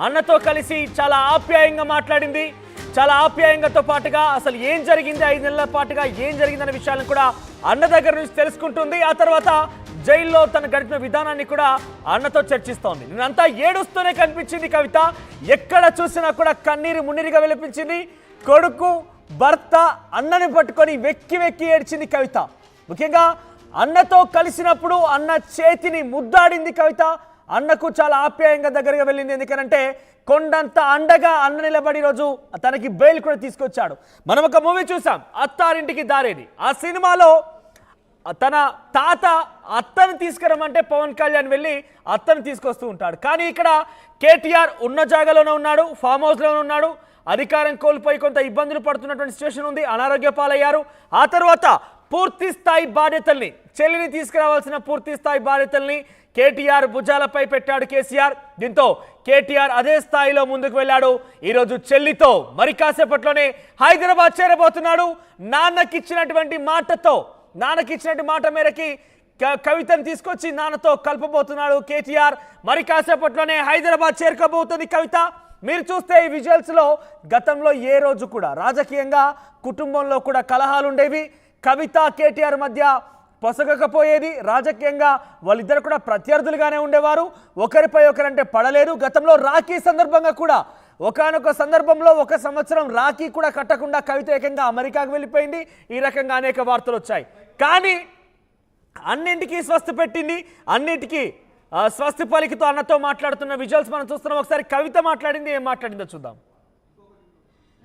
అన్నతో కలిసి చాలా ఆప్యాయంగా మాట్లాడింది. చాలా ఆప్యాయంగాతో పాటుగా అసలు ఏం జరిగింది 5 నెలల పాటుగా ఏం జరిగిందనే విషయాలను కూడా అన్న దగ్గర నుంచి తెలుసుకుంటుంది. ఆ తర్వాత జైల్లో తన గడిపిన విధానాన్ని కూడా అన్నతో చర్చిస్తోంది. నేనంతా ఏడుస్తూనే కనిపించింది కవిత. ఎక్కడ చూసినా కూడా కన్నీరు మున్నీరుగా విలపించింది. కొడుకు భర్త అన్నని పట్టుకొని వెక్కి వెక్కి ఏడ్చింది కవిత. ముఖ్యంగా అన్నతో కలిసినప్పుడు అన్న చేతిని ముద్దాడింది కవిత. అన్నకు చాలా ఆప్యాయంగా దగ్గరగా వెళ్ళింది. ఎందుకంటే కొండంత అండగా అన్న నిలబడి రోజు తనకి బెయిల్ కూడా తీసుకొచ్చాడు. మనం ఒక మూవీ చూసాం, అత్తారింటికి దారేది. ఆ సినిమాలో తన తాత అత్తని తీసుకురమ్మంటే పవన్ కళ్యాణ్ వెళ్ళి అత్తని తీసుకొస్తూ ఉంటాడు. కానీ ఇక్కడ కేటీఆర్ ఉన్న జాగాలోనే ఉన్నాడు, ఫామ్ హౌస్లోనే ఉన్నాడు. అధికారం కోల్పోయి కొంత ఇబ్బందులు పడుతున్నటువంటి సిచ్యువేషన్ ఉంది. అనారోగ్య పాలయ్యారు. ఆ తర్వాత పూర్తి స్థాయి బాధ్యతల్ని, చెల్లిని తీసుకురావాల్సిన పూర్తి స్థాయి బాధ్యతల్ని కేటీఆర్ భుజాలపై పెట్టాడు కేసీఆర్. దీంతో కేటీఆర్ అదే స్థాయిలో ముందుకు వెళ్ళాడు. ఈరోజు చెల్లితో మరి కాసేపట్లోనే హైదరాబాద్ చేరబోతున్నాడు. నాన్నకిచ్చినటువంటి మాట మేరకి కవితను తీసుకొచ్చి నాన్నతో కలపబోతున్నాడు కేటీఆర్. మరి కాసేపట్లోనే హైదరాబాద్ చేరుకోబోతుంది కవిత. మీరు చూస్తే ఈ విజువల్స్లో గతంలో ఏ రోజు కూడా రాజకీయంగా కుటుంబంలో కూడా కలహాలు ఉండేవి. కవిత కేటీఆర్ మధ్య పొసగకపోయేది. రాజకీయంగా వాళ్ళిద్దరు కూడా ప్రత్యర్థులుగానే ఉండేవారు. ఒకరిపై ఒకరంటే పడలేదు. గతంలో రాఖీ సందర్భంగా కూడా ఒకానొక సందర్భంలో 1 సంవత్సరం రాఖీ కూడా కట్టకుండా కవిత ఏకంగా అమెరికాకు వెళ్ళిపోయింది. ఈ రకంగా అనేక వార్తలు వచ్చాయి. కానీ అన్నింటికీ స్వస్తి పెట్టింది. అన్నింటికీ స్వస్తి పలికితో అన్నతో మాట్లాడుతున్న విజువల్స్ మనం చూస్తున్నాం. ఒకసారి కవిత మాట్లాడింది, ఏం మాట్లాడిందో చూద్దాం.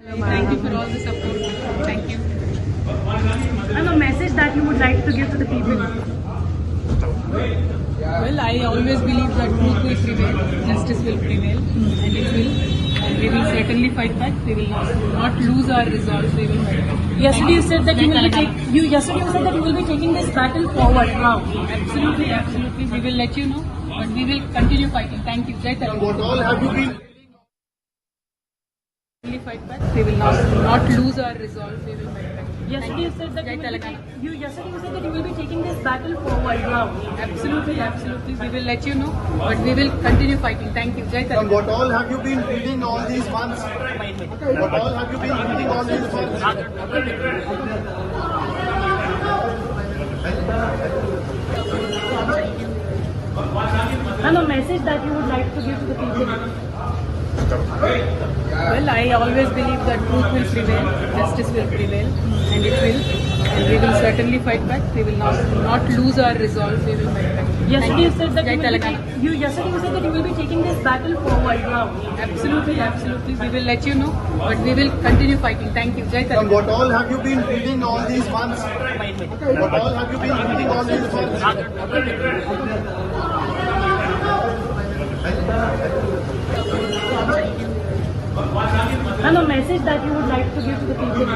Thank you for all the support. Thank you. And a message that you would like to give to the people. Well, I always believe that truth will prevail, justice will prevail, and it will. And we will certainly fight back. We will not lose our resolve. We will fight back. Yesterday you said that you will be taking this battle forward. Wow. Absolutely, absolutely. We will let you know, but we will continue fighting. Thank you. Jai Telangana. What all have you been? Fight back. We will not lose our resolve. We will fight back. Yesterday you said that you will be taking this battle forward. Wow. Absolutely, absolutely. We will let you know, but we will continue fighting. Thank you. Jai Telangana. What all have you been reading all these months? What all have you been reading all these months? And a message that you would like to give to the people. Well, I always believe that truth will prevail, justice will prevail, and it will. And we will certainly fight back. We will not lose our resolve. We will fight back. Yesterday you said that you will be taking this battle forward. Wow. Absolutely, absolutely. We will let you know, but we will continue fighting. Thank you. Jai Telangana. What all have you been reading all these months? What all have you been reading all these months? And a message that you would like to give to the people.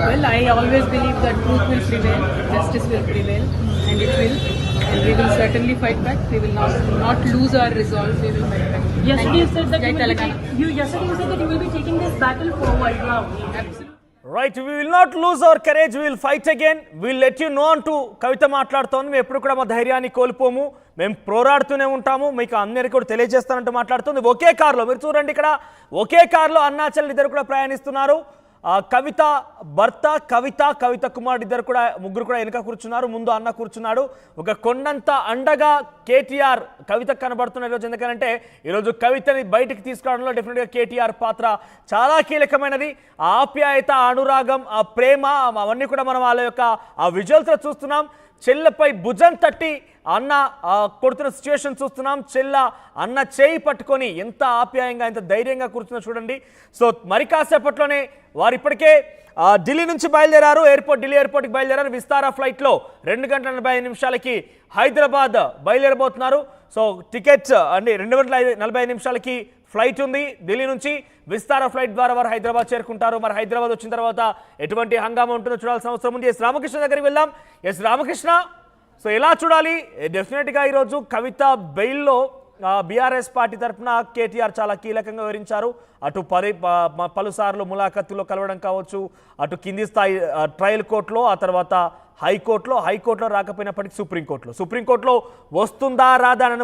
Well, I always believe that truth will prevail, justice will prevail, and it will. And we will certainly fight back. We will not lose our resolve. We will fight back. Yesterday you said that you will be taking this battle forward. Wow. Absolutely. Right, we will not lose our courage, we will fight again, we'll let you know అంటూ కవిత మాట్లాడుతోంది. మేము ఎప్పుడు కూడా మా ధైర్యాన్ని కోల్పోము, మేము పోరాడుతూనే ఉంటాము, మీకు అందరికీ కూడా తెలియజేస్తానంటూ మాట్లాడుతుంది. ఒకే కారులో మీరు చూడండి, ఇక్కడ ఒకే కారులో అన్నా చెల్లి ఇద్దరు కూడా ప్రయాణిస్తున్నారు. కవిత భర్త, కవిత కుమారుడు ఇద్దరు కూడా, ముగ్గురు కూడా వెనుక కూర్చున్నారు, ముందు అన్న కూర్చున్నాడు. ఒక కొండంత అండగా కేటీఆర్ కవిత కనబడుతున్న ఈరోజు. ఎందుకంటే ఈరోజు కవితని బయటికి తీసుకురావడంలో డెఫినెట్గా కేటీఆర్ పాత్ర చాలా కీలకమైనది. ఆ ఆప్యాయత, అనురాగం, ఆ ప్రేమ, అవన్నీ కూడా మనం వాళ్ళ యొక్క ఆ విజువల్స్లో చూస్తున్నాం. చెల్లెపై భుజం తట్టి అన్న కొడుతున్న సిచ్యువేషన్ చూస్తున్నాం. అన్న చేయి పట్టుకొని ఎంత ఆప్యాయంగా, ఎంత ధైర్యంగా కూర్చున్నా చూడండి. సో మరి కాసేపట్లోనే వారు ఇప్పటికే ఢిల్లీ నుంచి బయలుదేరారు. ఢిల్లీ ఎయిర్పోర్ట్కి బయలుదేరారు. విస్తారా ఫ్లైట్లో 2:45 హైదరాబాద్ బయలుదేరబోతున్నారు. సో టికెట్స్ అంటే 2:45 ఫ్లైట్ ఉంది ఢిల్లీ నుంచి. విస్తారా ఫ్లైట్ ద్వారా వారు హైదరాబాద్ చేరుకుంటారు. మరి హైదరాబాద్ వచ్చిన తర్వాత ఎటువంటి హంగామా ఉంటుందో చూడాల్సిన అవసరం ఉంది. ఎస్ రామకృష్ణ దగ్గరికి వెళ్దాం. ఎస్ రామకృష్ణ, సో ఎలా చూడాలి? డెఫినెట్గా ఈరోజు కవిత బెయిల్లో బీఆర్ఎస్ పార్టీ తరఫున కేటీఆర్ చాలా కీలకంగా వివరించారు. అటు పలుసార్లు ములాఖత్తులో కలవడం కావచ్చు, అటు కింది స్థాయి ట్రయల్ కోర్టులో, ఆ తర్వాత హైకోర్టులో రాకపోయినప్పటికీ సుప్రీంకోర్టులో వస్తుందా రాదా అని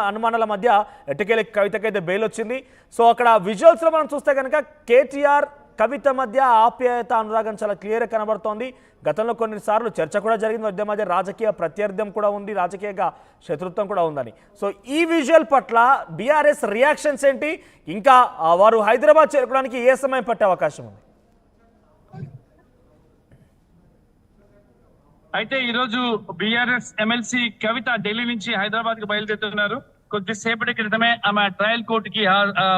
అనుమానాల మధ్య ఎట్టకేలి కవితకైతే బెయిల్ వచ్చింది. సో అక్కడ విజువల్స్లో మనం చూస్తే కనుక కేటీఆర్ కవిత మధ్య ఆప్యాయత అనురాగం చాలా క్లియర్గా కనబడుతోంది. గతంలో కొన్నిసార్లు చర్చ కూడా జరిగింది, మధ్య మధ్య రాజకీయ ప్రత్యర్థం కూడా ఉంది, రాజకీయంగా శత్రుత్వం కూడా ఉందని. సో ఈ విజువల్ పట్ల బీఆర్ఎస్ రియాక్షన్స్ ఏంటి, ఇంకా వారు హైదరాబాద్ చేరుకోవడానికి ఏ సమయం పట్టే అవకాశం ఉంది? అయితే ఈరోజు బీఆర్ఎస్ ఎమ్మెల్సీ కవిత ఢిల్లీ నుంచి హైదరాబాద్ కు బయలుదేరుతున్నారు. కొద్దిసేపటి క్రితమే ఆమె ట్రయల్ కోర్టుకి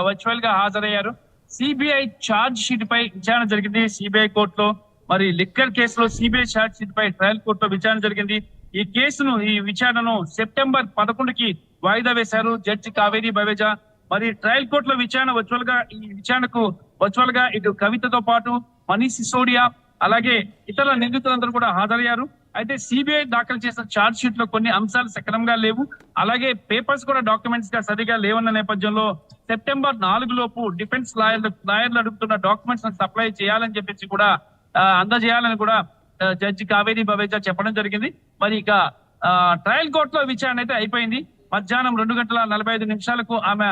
వర్చువల్ గా హాజరయ్యారు. సిబిఐ ఛార్జ్ షీట్ పై విచారణ జరిగింది. సిబిఐ కోర్టులో మరి లిక్కర్ కేసులో సిబిఐ ఛార్జ్ షీట్ పై ట్రయల్ కోర్టులో విచారణ జరిగింది. ఈ విచారణను సెప్టెంబర్ 11కి వాయిదా వేశారు జడ్జి కావేరి బవేజా. మరి ట్రయల్ కోర్టులో వర్చువల్ గా ఇటు కవితతో పాటు మనీష్ సిసోడియా అలాగే ఇతర నిందితులందరూ కూడా హాజరయ్యారు. అయితే సిబిఐ దాఖలు చేసిన ఛార్జ్ షీట్ లో కొన్ని అంశాలు సక్రమంగా లేవు, అలాగే పేపర్స్ కూడా డాక్యుమెంట్స్ గా సరిగా లేవన్న నేపథ్యంలో సెప్టెంబర్ 4 లోపు డిఫెన్స్ లాయర్లు అడుగుతున్న డాక్యుమెంట్స్ సప్లై చేయాలని చెప్పేసి కూడా అందజేయాలని కూడా జడ్జి కావేరి బవేజా చెప్పడం జరిగింది. మరి ఇక ట్రయల్ కోర్టులో విచారణ అయితే అయిపోయింది. మధ్యాహ్నం 2:45 ఆమె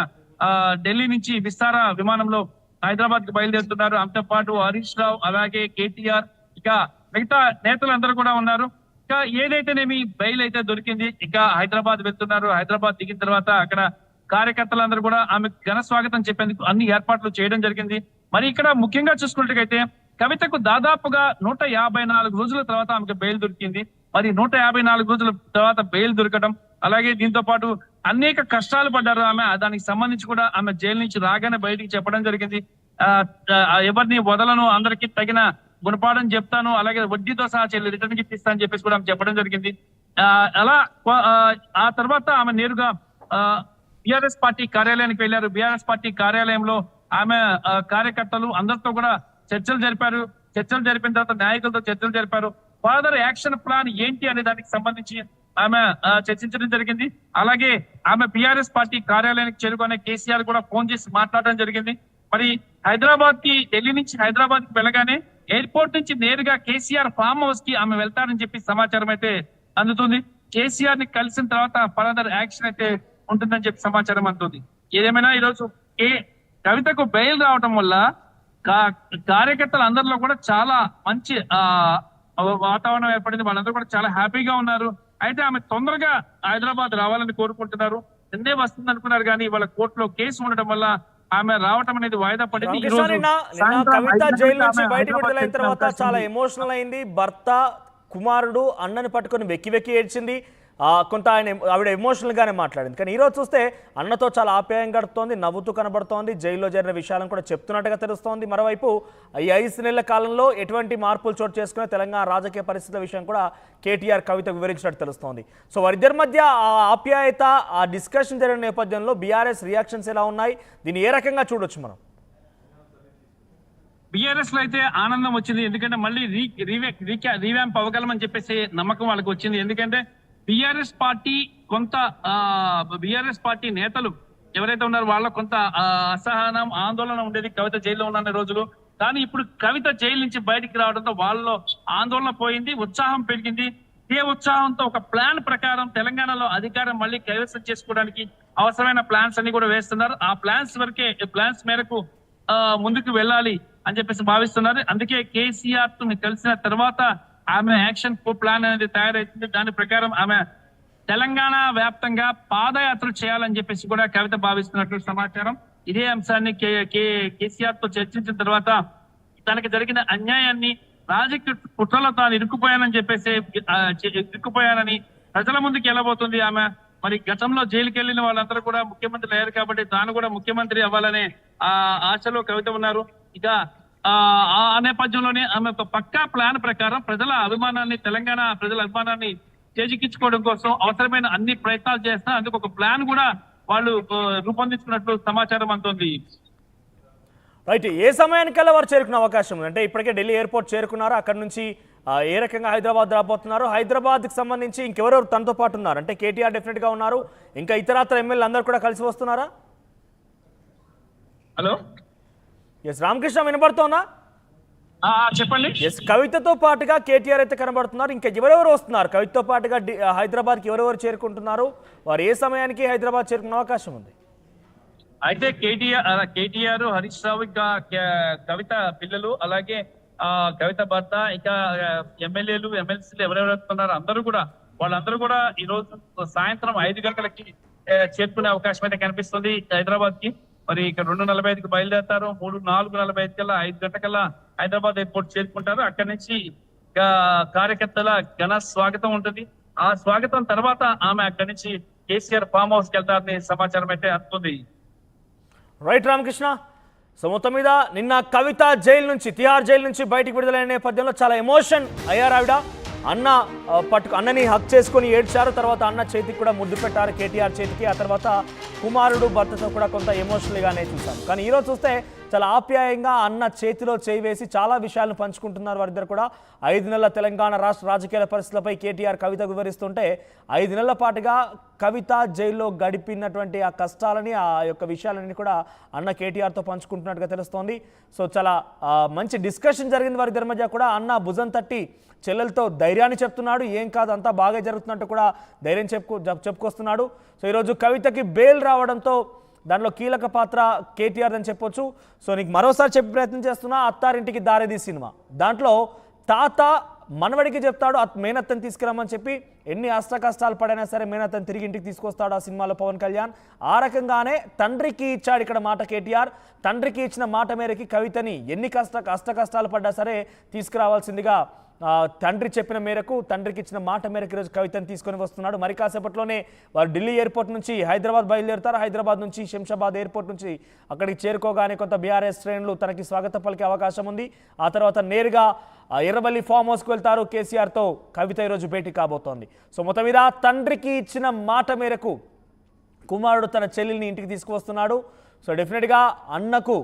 ఢిల్లీ నుంచి విస్తారా విమానంలో హైదరాబాద్ కు బయలుదేరుతున్నారు. ఆమెతో పాటు హరీష్ రావు అలాగే కేటీఆర్ ఇక మిగతా నేతలందరూ కూడా ఉన్నారు. ఇక ఏదైతేనేమి బెయిల్ అయితే దొరికింది. ఇక హైదరాబాద్ వెళ్తున్నారు. హైదరాబాద్ దిగిన తర్వాత అక్కడ కార్యకర్తలందరూ కూడా ఆమె ఘన స్వాగతం చెప్పేందుకు అన్ని ఏర్పాట్లు చేయడం జరిగింది. మరి ఇక్కడ ముఖ్యంగా చూసుకున్నట్టయితే కవితకు దాదాపుగా 154 రోజుల తర్వాత ఆమెకు బెయిల్ దొరికింది. మరి 154 రోజుల తర్వాత బెయిల్ దొరకడం, అలాగే దీంతో పాటు అనేక కష్టాలు పడ్డారు ఆమె. దానికి సంబంధించి కూడా ఆమె జైలు నుంచి రాగానే బయటికి చెప్పడం జరిగింది. ఎవరిని వదలను, అందరికీ తగిన గుణపాఠం చెప్తాను, అలాగే వడ్డీతో సహా చెల్లి రిటర్న్ గిఫ్ట్ ఇస్తా అని చెప్పేసి కూడా ఆమె చెప్పడం జరిగింది. అలా ఆ తర్వాత ఆమె నేరుగా బిఆర్ఎస్ పార్టీ కార్యాలయానికి వెళ్లారు. బిఆర్ఎస్ పార్టీ కార్యాలయంలో ఆమె కార్యకర్తలు అందరితో కూడా చర్చలు జరిపిన తర్వాత నాయకులతో చర్చలు జరిపారు. ఫర్దర్ యాక్షన్ ప్లాన్ ఏంటి అనే దానికి సంబంధించి ఆమె చర్చించడం జరిగింది. అలాగే ఆమె బిఆర్ఎస్ పార్టీ కార్యాలయానికి చేరుకునే కేసీఆర్ కూడా ఫోన్ చేసి మాట్లాడడం జరిగింది. మరి ఢిల్లీ నుంచి హైదరాబాద్ కి వెళ్ళగానే ఎయిర్పోర్ట్ నుంచి నేరుగా కేసీఆర్ ఫామ్ హౌస్ కి ఆమె వెళ్తారని చెప్పి సమాచారం అయితే అందుతుంది. కేసీఆర్ ని కలిసిన తర్వాత ఫర్దర్ యాక్షన్ అయితే ఉంటుందని చెప్పి సమాచారం అందుతుంది. ఏదేమైనా ఈరోజు కవితకు బెయిల్ రావడం వల్ల కార్యకర్తలు అందరిలో కూడా చాలా మంచి వాతావరణం ఏర్పడింది. వాళ్ళందరూ కూడా చాలా హ్యాపీగా ఉన్నారు. అయితే ఆమె తొందరగా హైదరాబాద్ రావాలని కోరుకుంటున్నారు. నిన్నే వస్తుంది అనుకున్నారు కానీ వాళ్ళ కోర్టులో కేసు ఉండడం వల్ల ఆమె రావటం అనేది వాయిదా పడింది. కవిత జైలు నుంచి బయటకు విడుదలైన తర్వాత చాలా ఎమోషనల్ అయింది. భర్త, కుమారుడు, అన్నని పట్టుకొని వెక్కి ఏడ్చింది. కొంత ఆవిడ ఎమోషనల్ గానే మాట్లాడింది. కానీ ఈరోజు చూస్తే అన్నతో చాలా ఆప్యాయంగా గడుపుతోంది, నవ్వుతూ కనబడుతోంది, జైల్లో జరిగిన విషయాలను కూడా చెప్తున్నట్టుగా తెలుస్తోంది. మరోవైపు ఈ 5 నెలల కాలంలో ఎటువంటి మార్పులు చోటు చేసుకునే తెలంగాణ రాజకీయ పరిస్థితుల విషయం కూడా కేటీఆర్ కవిత వివరించినట్టు తెలుస్తోంది. సో వారిద్దరి మధ్య ఆ ఆప్యాయత, ఆ డిస్కషన్ జరిగిన నేపథ్యంలో బీఆర్ఎస్ రియాక్షన్స్ ఎలా ఉన్నాయి, దీన్ని ఏ రకంగా చూడొచ్చు మనం? బిఆర్ఎస్ లో అయితే ఆనందం వచ్చింది. ఎందుకంటే మళ్ళీ రీవ్యాంప్ అవ్వగలమని చెప్పేసి నమ్మకం వాళ్ళకి వచ్చింది. ఎందుకంటే బిఆర్ఎస్ పార్టీ నేతలు ఎవరైతే ఉన్నారో వాళ్ళ కొంత అసహనం, ఆందోళన ఉండేది కవిత జైల్లో ఉన్న రోజులు. కానీ ఇప్పుడు కవిత జైలు నుంచి బయటికి రావడంతో వాళ్ళలో ఆందోళన పోయింది, ఉత్సాహం పెరిగింది. ఇదే ఉత్సాహంతో ఒక ప్లాన్ ప్రకారం తెలంగాణలో అధికారం మళ్ళీ కైవసం చేసుకోవడానికి అవసరమైన ప్లాన్స్ అన్ని కూడా వేస్తున్నారు. ఆ ప్లాన్స్ మేరకు ముందుకు వెళ్ళాలి అని చెప్పేసి భావిస్తున్నారు. అందుకే కేసీఆర్ ని కలిసిన తర్వాత ఆమె యాక్షన్ ప్లాన్ అనేది తయారైతుంది. దాని ప్రకారం ఆమె తెలంగాణ వ్యాప్తంగా పాదయాత్ర చేయాలని చెప్పేసి కూడా కవిత భావిస్తున్నట్లు సమాచారం. ఇదే అంశాన్ని కేసీఆర్ తో చర్చించిన తర్వాత తనకి జరిగిన అన్యాయాన్ని, రాజకీయ కుట్రలో తాను ఇరుక్కుపోయానని ప్రజల ముందుకు వెళ్ళబోతుంది ఆమె. మరి గతంలో జైలుకి వెళ్ళిన వాళ్ళందరూ కూడా ముఖ్యమంత్రి అయ్యారు కాబట్టి తాను కూడా ముఖ్యమంత్రి అవ్వాలనే ఆశలో కవిత ఉన్నారు. ఇక ఆ నేపథ్యంలోనే ఆమె ఒక పక్కా ప్లాన్ ప్రకారం తెలంగాణ ప్రజల అభిమానాన్ని చేజిక్కించుకోవడం కోసం అవసరమైన అన్ని ప్రయత్నాలు చేస్తున్నారు. అందుకు ఒక ప్లాన్ కూడా వాళ్ళు రూపొందించుకున్నట్లు సమాచారం అందుతుంది. రైట్, ఏ సమయానికల్లా వారు చేరుకునే అవకాశం ఉంది? అంటే ఇప్పటికే ఢిల్లీ ఎయిర్పోర్ట్ చేరుకున్నారు, అక్కడ నుంచి ఏ రకంగా హైదరాబాద్ రాబోతున్నారు? హైదరాబాద్కి సంబంధించి ఇంకెవరెవరు తనతో పాటు ఉన్నారు? అంటే కేటీఆర్ డెఫినెట్గా ఉన్నారు, ఇంకా ఇతరత్ర ఎమ్మెల్యేలు అందరూ కూడా కలిసి వస్తున్నారా? హలో, ఎస్ రామకృష్ణ వినపడుతోందా? చెప్పండి. ఎస్, కవితతో పాటుగా కేటీఆర్ అయితే కనబడుతున్నారు. ఇంకా ఎవరెవరు వస్తున్నారు కవితతో పాటుగా హైదరాబాద్కి ఎవరెవరు చేరుకుంటున్నారు? వారు ఏ సమయానికి హైదరాబాద్ చేరుకునే అవకాశం ఉంది? అయితే కేటీఆర్ హరీష్ రావు ఇంకా కవిత పిల్లలు అలాగే కవిత భర్త ఇంకా ఎమ్మెల్యేలు ఎమ్మెల్సీలు ఎవరెవరు వస్తున్నారు వాళ్ళందరూ కూడా ఈ రోజు సాయంత్రం 5 గంటలకి చేరుకునే అవకాశం అయితే కనిపిస్తుంది హైదరాబాద్ కి. మరి ఇక్కడ 2:45కి బయలుదేరతారు. 4:45 కల్లా 5 గంటకల్లా హైదరాబాద్ ఎయిర్పోర్ట్ చేరుకుంటారు. అక్కడి నుంచి కార్యకర్తల ఘన స్వాగతం ఉంటుంది. ఆ స్వాగతం తర్వాత ఆమె అక్కడి నుంచి కేసీఆర్ ఫామ్ హౌస్ కి వెళ్తారని సమాచారం అయితే అందుతుంది. రైట్ రామకృష్ణ. సో మొత్తం మీద నిన్న కవిత జైలు నుంచి, తిహార్ జైలు నుంచి బయటికి విడుదలైన నేపథ్యంలో చాలా ఎమోషన్ అయ్యారు ఆవిడ. అన్నని హక్ చేసుకొని ఏడ్చారు. తర్వాత అన్న చేతికి కూడా ముద్దు పెట్టారు, కేటీఆర్ చేతికి. ఆ తర్వాత కుమారుడు భర్తతో కూడా కొంత ఎమోషనల్గానే చూశారు. కానీ ఈరోజు చూస్తే చాలా ఆప్యాయంగా అన్న చేతిలో చేయి వేసి చాలా విషయాలను పంచుకుంటున్నారు వారిద్దరు కూడా. 5 నెలల తెలంగాణ రాష్ట్ర రాజకీయాల పరిస్థితులపై కేటీఆర్ కవిత వివరిస్తుంటే 5 నెలల పాటుగా కవిత జైల్లో గడిపినటువంటి ఆ కష్టాలని, ఆ యొక్క విషయాలన్నీ కూడా అన్న కేటీఆర్తో పంచుకుంటున్నట్టుగా తెలుస్తోంది. సో చాలా మంచి డిస్కషన్ జరిగింది వారిద్దరి మధ్య కూడా. అన్న భుజం తట్టి చెల్లెలతో ధైర్యాన్ని చెప్తున్నాడు. ఏం కాదు, అంతా బాగా జరుగుతున్నట్టు కూడా ధైర్యం చెప్పుకొస్తున్నాడు. సో ఈరోజు కవితకి బెయిల్ రావడంతో దానిలో కీలక పాత్ర కేటీఆర్ అని చెప్పొచ్చు. సో నీకు మరోసారి చెప్పే ప్రయత్నం చేస్తున్నా, అత్తారింటికి దారేది సినిమా. దాంట్లో తాత మనవడికి చెప్తాడు మేనత్తని తీసుకురమ్మని చెప్పి. ఎన్ని అష్ట కష్టాలు పడైనా సరే మేనత్తని తిరిగి ఇంటికి తీసుకొస్తాడు ఆ సినిమాలో పవన్ కళ్యాణ్. ఆ రకంగానే తండ్రికి ఇచ్చాడు ఇక్కడ మాట కేటీఆర్. తండ్రికి ఇచ్చిన మాట మేరకి కవితని ఎన్ని అష్ట కష్టాలు పడ్డా సరే తీసుకురావాల్సిందిగా తండ్రి చెప్పిన మేరకు, తండ్రికి ఇచ్చిన మాట మేరకు ఈరోజు కవితను తీసుకొని వస్తున్నాడు. మరి కాసేపట్లోనే వారు ఢిల్లీ ఎయిర్పోర్ట్ నుంచి హైదరాబాద్ బయలుదేరుతారు. హైదరాబాద్ నుంచి శంషాబాద్ ఎయిర్పోర్ట్ నుంచి అక్కడికి చేరుకోగానే కొంత బీఆర్ఎస్ శ్రేణులు తనకి స్వాగతం పలికే అవకాశం ఉంది. ఆ తర్వాత నేరుగా ఎర్రబల్లి ఫామ్ హౌస్కి వెళ్తారు. కేసీఆర్తో కవిత ఈరోజు భేటీ కాబోతోంది. సో మొత్తం మీద తండ్రికి ఇచ్చిన మాట మేరకు కుమారుడు తన చెల్లెల్ని ఇంటికి తీసుకువస్తున్నాడు. సో డెఫినెట్గా అన్నకు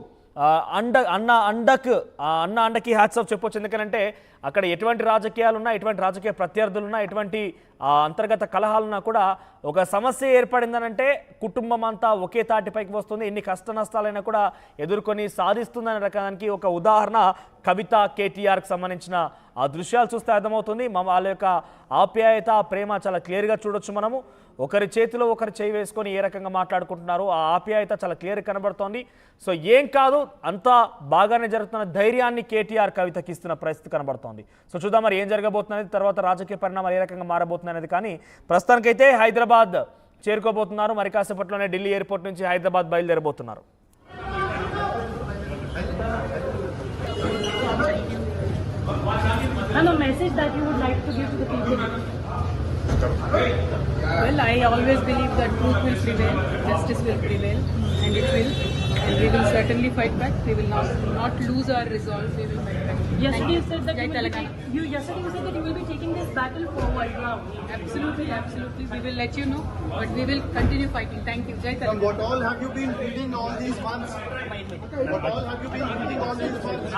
అన్న అండకి హ్యాట్స్ ఆఫ్ చెప్పొచ్చు. ఎందుకంటే అక్కడ ఎటువంటి రాజకీయాలున్నా, ఎటువంటి రాజకీయ ప్రత్యర్థులున్నా, ఎటువంటి అంతర్గత కలహాలున్నా కూడా ఒక సమస్య ఏర్పడిందనంటే కుటుంబం అంతా ఒకే తాటిపైకి వస్తుంది. ఎన్ని కష్ట నష్టాలైనా కూడా ఎదుర్కొని సాధిస్తుందనే రకానికి ఒక ఉదాహరణ కవిత కేటీఆర్కి సంబంధించిన ఆ దృశ్యాలు చూస్తే అర్థమవుతుంది. వాళ్ళ యొక్క ఆప్యాయత, ప్రేమ చాలా క్లియర్గా చూడొచ్చు మనము. ఒకరి చేతిలో ఒకరు చేయి వేసుకొని ఏ రకంగా మాట్లాడుకుంటున్నారు, ఆ ఆప్యాయత చాలా క్లియర్ కనబడుతోంది. సో ఏం కాదు, అంతా బాగానే జరుగుతున్న ధైర్యాన్ని కేటీఆర్ కవితకి ఇస్తున్న పరిస్థితి కనబడుతోంది. సో చూద్దాం మరి ఏం జరగబోతున్నది, తర్వాత రాజకీయ పరిణామాలు ఏ రకంగా మారబోతున్నాయి అనేది. కానీ ప్రస్తుతానికైతే హైదరాబాద్ చేరుకోబోతున్నారు. మరి కాసేపట్లోనే ఢిల్లీ ఎయిర్పోర్ట్ నుంచి Hyderabad బయలుదేరబోతున్నారు. And a message that you would like to give to the people? Well, I always believe that truth will prevail, justice will prevail, and it will. And we will certainly fight back. We will not lose our resolve. We will fight back. Yesterday you said that you said that you will be taking this battle forward now. Absolutely, absolutely. We will let you know, but we will continue fighting. Thank you. Jai And Telangana. what all have you been reading all these months? What all have you been reading all these months?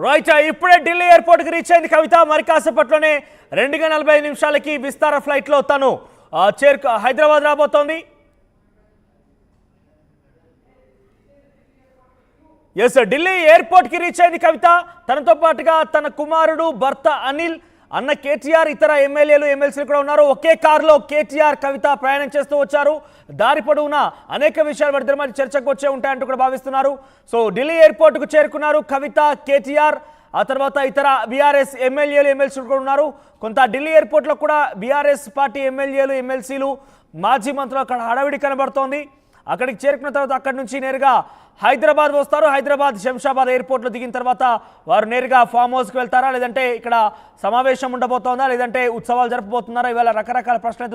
Right, ఇప్పుడే ఢిల్లీ ఎయిర్పోర్ట్కి reach అయింది కవిత. మరి కాసేపట్లోనే 2:45 విస్తార ఫ్లైట్లో తను హైదరాబాద్ రాబోతోంది. Yes, Delhi ఎయిర్పోర్ట్కి reach అయింది కవిత. తనతో పాటుగా తన కుమారుడు, భర్త అనిల్, అన్న కేటీఆర్, ఇతర ఎమ్మెల్యేలు ఎమ్మెల్సీలు కూడా ఉన్నారు. ఒకే కారులో కేటీఆర్ కవిత ప్రయాణం చేస్తూ వచ్చారు. దారి పొడవునా అనేక విషయాలు వారిద్దరి మధ్య చర్చకు వచ్చే ఉంటాయంటూ కూడా భావిస్తున్నారు. సో ఢిల్లీ ఎయిర్పోర్ట్కు చేరుకున్నారు కవిత, కేటీఆర్. ఆ తర్వాత ఇతర బీఆర్ఎస్ ఎమ్మెల్యేలు ఎమ్మెల్సీలు కూడా ఉన్నారు. కొంత ఢిల్లీ ఎయిర్పోర్ట్లో కూడా బీఆర్ఎస్ పార్టీ ఎమ్మెల్యేలు ఎమ్మెల్సీలు, మాజీ మంత్రులు అక్కడ హడావిడి కనబడుతోంది. అక్కడికి చేరుకున్న తర్వాత అక్కడి నుంచి నేరుగా హైదరాబాద్ వస్తారు. హైదరాబాద్ శంషాబాద్ ఎయిర్పోర్ట్లో దిగిన తర్వాత వారు నేరుగా ఫామ్ హౌస్కి వెళ్తారా, లేదంటే ఇక్కడ సమావేశం ఉండబోతోందా, లేదంటే ఉత్సవాలు జరపబోతున్నారా? ఇవాళ రకరకాల ప్రశ్నలు